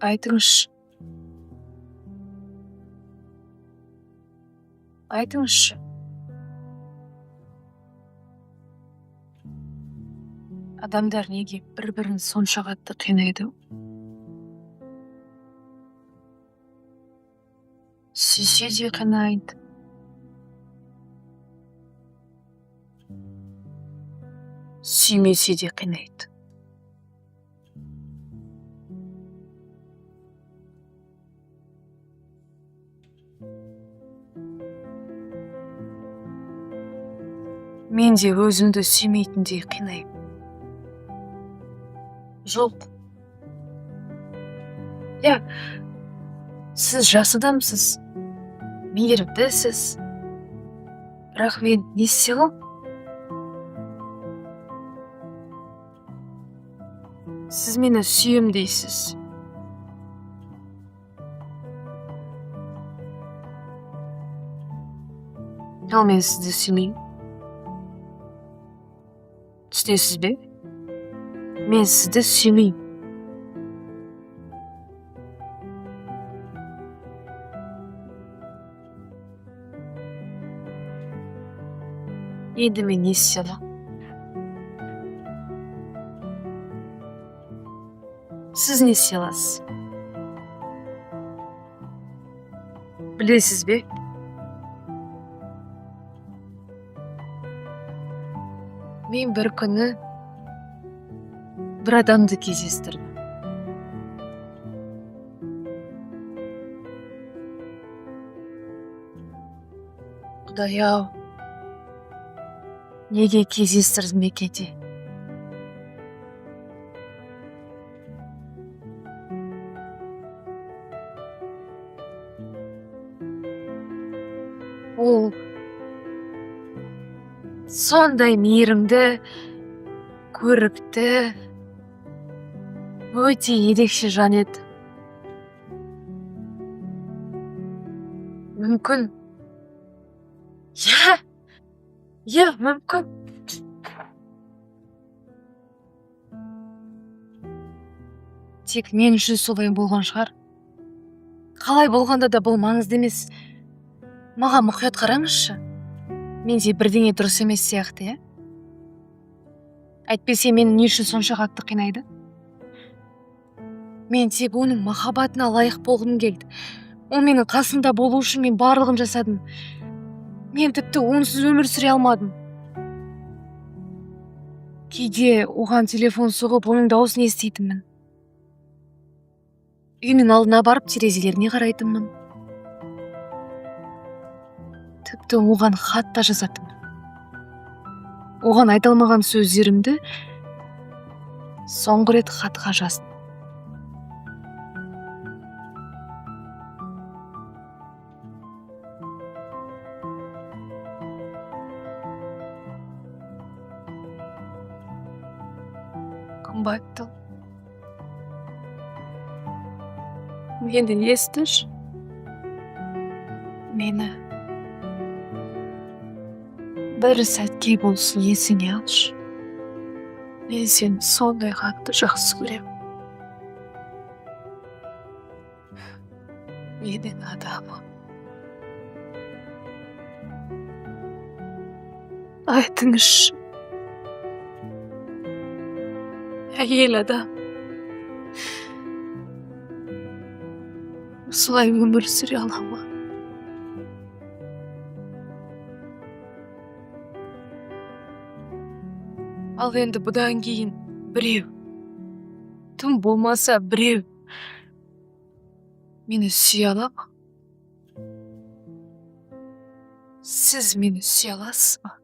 Айтыңызшы. Айтыңызшы. Адамдар неге бір-бірін сонша қатты қинайды? Сүйсе де қинайды. Сүймесе де қинайды. Мен де өзімді сүймейтіндей қинаймын. Жоқ. Сіз жас адамсыз. Мейірімдісіз. Бірақ мен не істей аламын? Сіз мені сүйем дейсіз. Ал мен сізді сүймеймін. Түсінесіз бе? Мен сізді сүймеймін. Енді мен не істей аламын? Сіз не істей аласыз? Білесіз бе? Мен бір күні бір адамды кездестірдім. Құдай-ау, неге кездестірдім екен де? Ол сондай мейірімді, көрікті, өте ерекше жан еді. Мүмкін. Мүмкін. Тек мен үшін солай болған шығар. Қалай болғанда да бұл маңызды емес. Маған мұқият қараңызшы. Менде бірдеңе дұрыс емес сияқты, Әйтпесе мені не үшін сонша қатты қинайды? Мен тек оның махаббатына лайық болғым келді. Ол менің қасында болу үшін мен барлығын жасадым. Мен тіпті онсыз өмір сүре алмадым. Кейде оған телефон соғып, оның дауысын еститінмін. Үйінің алдына барып терезелеріне қарайтынмын. Тіпті оған хат та жазатынмын. Оған айта алмаған сөздерімді соңғы рет хатқа жаздым. Қымбатты, мені естіш. Мені бір сәтке болсын есіңе алшы. Мен сені сондай қатты жақсы көремін. Менің адамым. Айтыңызшы. Әйел адам осылай өмір сүре ала ма? Ал енді бұдан кейін біреу, тым болмаса біреу мені сүйе ала ма? Сіз мені сүйе аласыз ба?